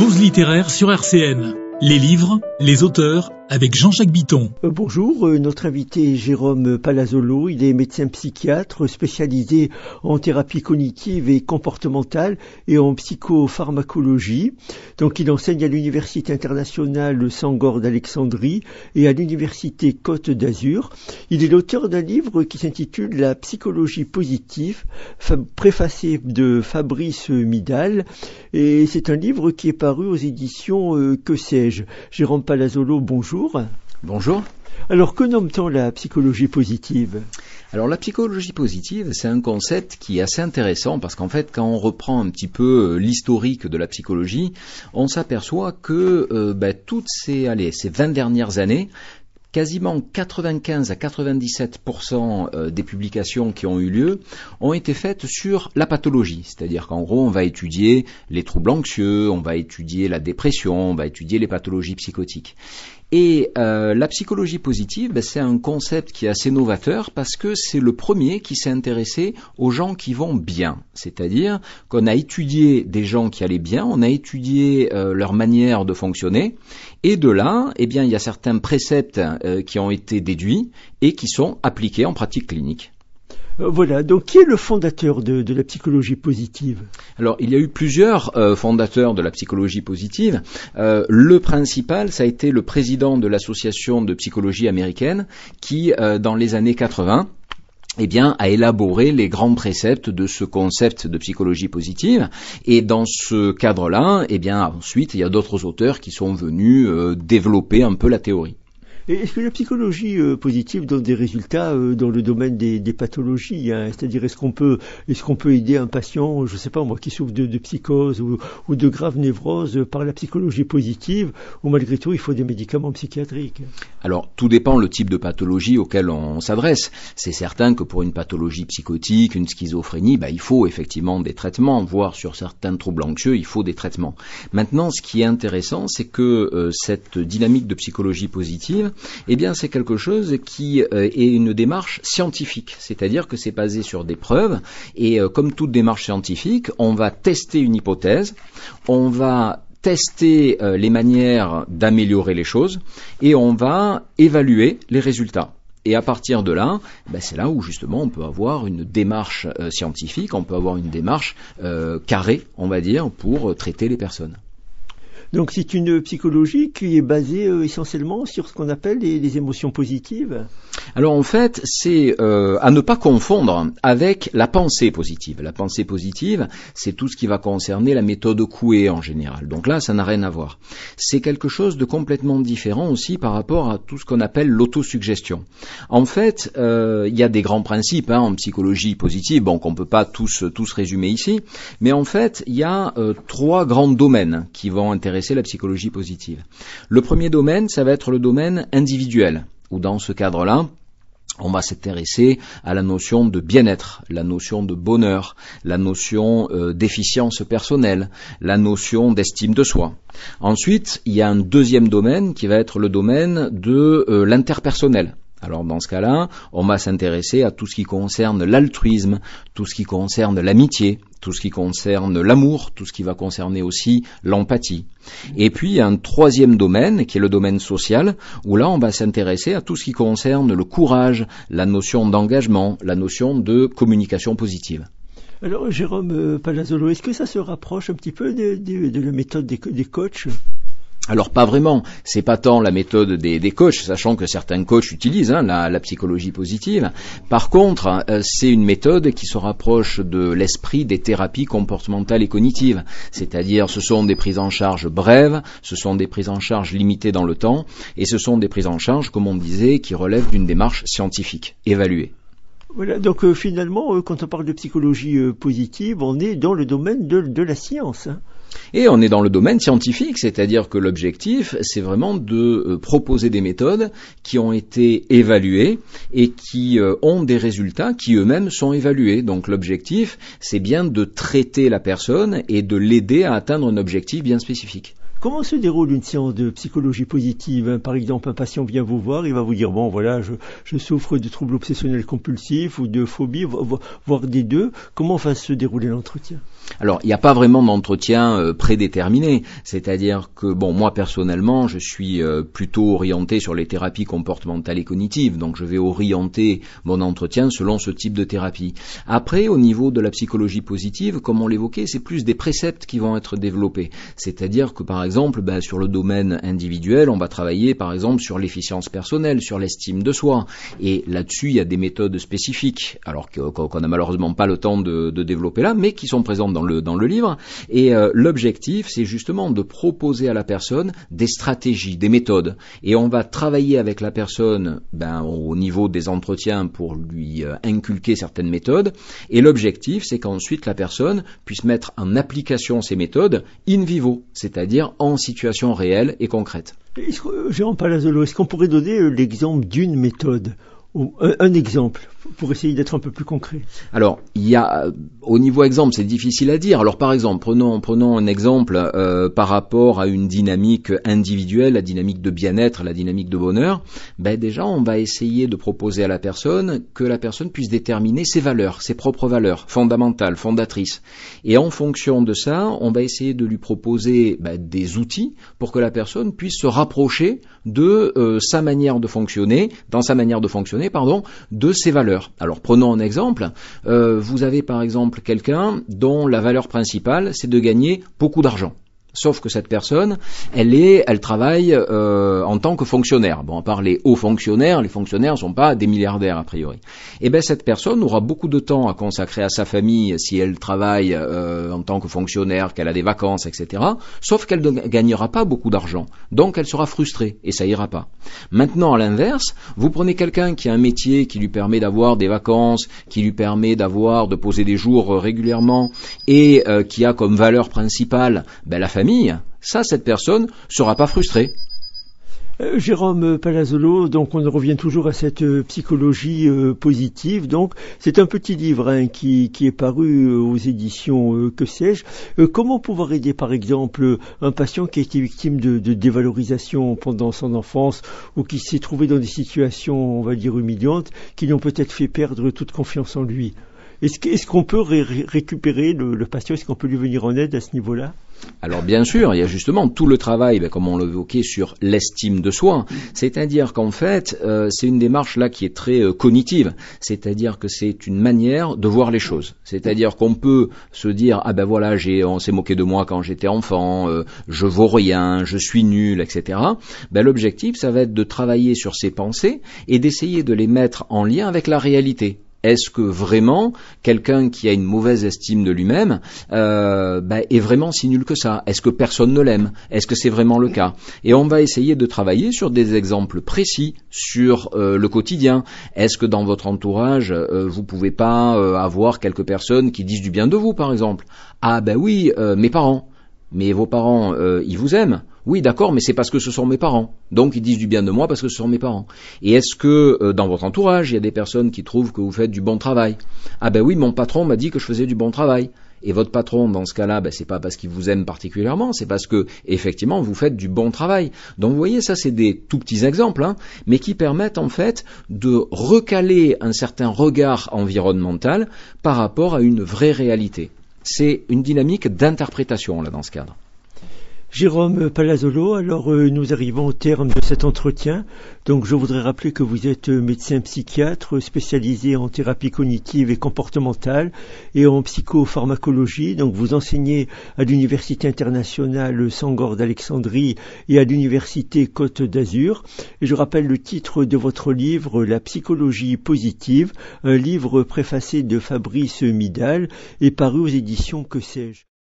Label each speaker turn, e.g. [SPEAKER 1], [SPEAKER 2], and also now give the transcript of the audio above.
[SPEAKER 1] Pause littéraire sur RCN. Les livres, les auteurs, avec Jean-Jacques Bitton.
[SPEAKER 2] Bonjour, notre invité est Jérôme Palazzolo. Il est médecin psychiatre spécialisé en thérapie cognitive et comportementale et en psychopharmacologie. Donc il enseigne à l'Université internationale Sangor d'Alexandrie et à l'Université Côte d'Azur. Il est l'auteur d'un livre qui s'intitule La psychologie positive, préfacé de Fabrice Midal. Et c'est un livre qui est paru aux éditions Que sais-je. Jérôme Palazzolo, bonjour.
[SPEAKER 3] Bonjour.
[SPEAKER 2] Alors, que nomme-t-on la psychologie positive ?
[SPEAKER 3] Alors, la psychologie positive, c'est un concept qui est assez intéressant parce qu'en fait, quand on reprend un petit peu l'historique de la psychologie, on s'aperçoit que toutes ces 20 dernières années, quasiment 95 à 97% des publications qui ont eu lieu ont été faites sur la pathologie. C'est-à-dire qu'en gros, on va étudier les troubles anxieux, on va étudier la dépression, on va étudier les pathologies psychotiques. Et la psychologie positive, c'est un concept qui est assez novateur parce que c'est le premier qui s'est intéressé aux gens qui vont bien. C'est-à-dire qu'on a étudié des gens qui allaient bien, on a étudié leur manière de fonctionner, et de là, il y a certains préceptes qui ont été déduits et qui sont appliqués en pratique clinique.
[SPEAKER 2] Voilà, donc qui est le fondateur de la psychologie positive ?
[SPEAKER 3] Alors, il y a eu plusieurs fondateurs de la psychologie positive. Le principal, ça a été le président de l'association de psychologie américaine qui, dans les années 80, a élaboré les grands préceptes de ce concept de psychologie positive. Et dans ce cadre-là, ensuite, il y a d'autres auteurs qui sont venus développer un peu la théorie.
[SPEAKER 2] Et est-ce que la psychologie positive donne des résultats dans le domaine des pathologies, C'est-à-dire, est-ce qu'on peut aider un patient, je sais pas moi, qui souffre de psychose ou de grave névrose par la psychologie positive, ou malgré tout il faut des médicaments psychiatriques ?
[SPEAKER 3] Alors, tout dépend le type de pathologie auquel on s'adresse. C'est certain que pour une pathologie psychotique, une schizophrénie, il faut effectivement des traitements, voire sur certains troubles anxieux, il faut des traitements. Maintenant, ce qui est intéressant, c'est que cette dynamique de psychologie positive, c'est quelque chose qui est une démarche scientifique, c'est-à-dire que c'est basé sur des preuves et comme toute démarche scientifique, on va tester une hypothèse, on va tester les manières d'améliorer les choses et on va évaluer les résultats. Et à partir de là, c'est là où justement on peut avoir une démarche scientifique, on peut avoir une démarche carrée, on va dire, pour traiter les personnes.
[SPEAKER 2] Donc c'est une psychologie qui est basée essentiellement sur ce qu'on appelle les émotions positives.
[SPEAKER 3] Alors en fait, c'est à ne pas confondre avec la pensée positive. La pensée positive, c'est tout ce qui va concerner la méthode Coué en général. Donc là, ça n'a rien à voir. C'est quelque chose de complètement différent aussi par rapport à tout ce qu'on appelle l'autosuggestion. En fait, il y a des grands principes en psychologie positive, qu'on peut pas tous résumer ici, mais en fait, il y a 3 grands domaines qui vont intéresser la psychologie positive. Le premier domaine, ça va être le domaine individuel, où dans ce cadre-là, on va s'intéresser à la notion de bien-être, la notion de bonheur, la notion d'efficience personnelle, la notion d'estime de soi. Ensuite, il y a un deuxième domaine qui va être le domaine de l'interpersonnel. Alors dans ce cas-là, on va s'intéresser à tout ce qui concerne l'altruisme, tout ce qui concerne l'amitié, tout ce qui concerne l'amour, tout ce qui va concerner aussi l'empathie. Et puis il y a un troisième domaine qui est le domaine social, où là on va s'intéresser à tout ce qui concerne le courage, la notion d'engagement, la notion de communication positive.
[SPEAKER 2] Alors Jérôme Palazzolo, est-ce que ça se rapproche un petit peu de la méthode des coachs ?
[SPEAKER 3] Alors pas vraiment, c'est pas tant la méthode des coachs, sachant que certains coachs utilisent la psychologie positive. Par contre, c'est une méthode qui se rapproche de l'esprit des thérapies comportementales et cognitives. C'est-à-dire, ce sont des prises en charge brèves, ce sont des prises en charge limitées dans le temps, et ce sont des prises en charge, comme on disait, qui relèvent d'une démarche scientifique, évaluée.
[SPEAKER 2] Voilà, donc finalement, quand on parle de psychologie positive, on est dans le domaine de la science.
[SPEAKER 3] Et on est dans le domaine scientifique, c'est-à-dire que l'objectif, c'est vraiment de proposer des méthodes qui ont été évaluées et qui ont des résultats qui eux-mêmes sont évalués. Donc l'objectif, c'est bien de traiter la personne et de l'aider à atteindre un objectif bien spécifique.
[SPEAKER 2] Comment se déroule une séance de psychologie positive ? Par exemple, un patient vient vous voir, il va vous dire, je souffre de troubles obsessionnels compulsifs ou de phobie, voire des deux. Comment va se dérouler l'entretien ?
[SPEAKER 3] Alors, il n'y a pas vraiment d'entretien prédéterminé, c'est-à-dire que, moi personnellement, je suis plutôt orienté sur les thérapies comportementales et cognitives, donc je vais orienter mon entretien selon ce type de thérapie. Après, au niveau de la psychologie positive, comme on l'évoquait, c'est plus des préceptes qui vont être développés, c'est-à-dire que, par exemple, sur le domaine individuel, on va travailler, par exemple, sur l'efficience personnelle, sur l'estime de soi, et là-dessus, il y a des méthodes spécifiques, alors qu'on n'a malheureusement pas le temps de développer là, mais qui sont présentes dans le livre, et l'objectif c'est justement de proposer à la personne des stratégies, des méthodes, et on va travailler avec la personne au niveau des entretiens pour lui inculquer certaines méthodes, et l'objectif c'est qu'ensuite la personne puisse mettre en application ces méthodes in vivo, c'est-à-dire en situation réelle et concrète.
[SPEAKER 2] Jérôme Palazzolo, est-ce qu'on pourrait donner l'exemple d'une méthode ? Un exemple, pour essayer d'être un peu plus concret.
[SPEAKER 3] Alors, il y a, au niveau exemple, c'est difficile à dire. Alors, par exemple, prenons un exemple par rapport à une dynamique individuelle, la dynamique de bien-être, la dynamique de bonheur. Déjà, on va essayer de proposer à la personne que la personne puisse déterminer ses valeurs, ses propres valeurs fondamentales, fondatrices. Et en fonction de ça, on va essayer de lui proposer des outils pour que la personne puisse se rapprocher de sa manière de fonctionner, de ses valeurs. Alors prenons un exemple, vous avez par exemple quelqu'un dont la valeur principale c'est de gagner beaucoup d'argent. Sauf que cette personne, elle travaille en tant que fonctionnaire. À part les hauts fonctionnaires, les fonctionnaires ne sont pas des milliardaires a priori. Cette personne aura beaucoup de temps à consacrer à sa famille si elle travaille en tant que fonctionnaire, qu'elle a des vacances, etc. Sauf qu'elle ne gagnera pas beaucoup d'argent. Donc elle sera frustrée et ça ira pas. Maintenant, à l'inverse, vous prenez quelqu'un qui a un métier qui lui permet d'avoir des vacances, qui lui permet de poser des jours régulièrement et qui a comme valeur principale la famille, cette personne sera pas frustrée.
[SPEAKER 2] Jérôme Palazzolo, donc on revient toujours à cette psychologie positive. Donc c'est un petit livre qui est paru aux éditions Que sais-je. Comment pouvoir aider par exemple un patient qui a été victime de dévalorisation pendant son enfance ou qui s'est trouvé dans des situations, on va dire, humiliantes, qui lui ont peut-être fait perdre toute confiance en lui? Est-ce qu'on peut récupérer le patient? Est-ce qu'on peut lui venir en aide à ce niveau-là?
[SPEAKER 3] Alors bien sûr, il y a justement tout le travail, comme on l'évoquait, sur l'estime de soi. C'est-à-dire qu'en fait, c'est une démarche là qui est très cognitive. C'est-à-dire que c'est une manière de voir les choses. C'est-à-dire qu'on peut se dire on s'est moqué de moi quand j'étais enfant, je vaux rien, je suis nul, etc. L'objectif, ça va être de travailler sur ces pensées et d'essayer de les mettre en lien avec la réalité. Est-ce que vraiment quelqu'un qui a une mauvaise estime de lui-même est vraiment si nul que ça? Est-ce que personne ne l'aime? Est-ce que c'est vraiment le cas? Et on va essayer de travailler sur des exemples précis, sur le quotidien. Est-ce que dans votre entourage, vous pouvez pas avoir quelques personnes qui disent du bien de vous, par exemple? Oui, mes parents. Mais vos parents, ils vous aiment? Oui, d'accord, mais c'est parce que ce sont mes parents. Donc ils disent du bien de moi parce que ce sont mes parents. Et est-ce que dans votre entourage, il y a des personnes qui trouvent que vous faites du bon travail? Oui, mon patron m'a dit que je faisais du bon travail. Et votre patron, dans ce cas-là, c'est pas parce qu'il vous aime particulièrement, c'est parce que, effectivement, vous faites du bon travail. Donc vous voyez, ça c'est des tout petits exemples, mais qui permettent en fait de recaler un certain regard environnemental par rapport à une vraie réalité. C'est une dynamique d'interprétation là dans ce cadre.
[SPEAKER 2] Jérôme Palazzolo, alors nous arrivons au terme de cet entretien. Donc je voudrais rappeler que vous êtes médecin psychiatre spécialisé en thérapie cognitive et comportementale et en psychopharmacologie. Donc vous enseignez à l'Université internationale Sangor d'Alexandrie et à l'Université Côte d'Azur. Et je rappelle le titre de votre livre, La psychologie positive, un livre préfacé de Fabrice Midal et paru aux éditions Que sais-je.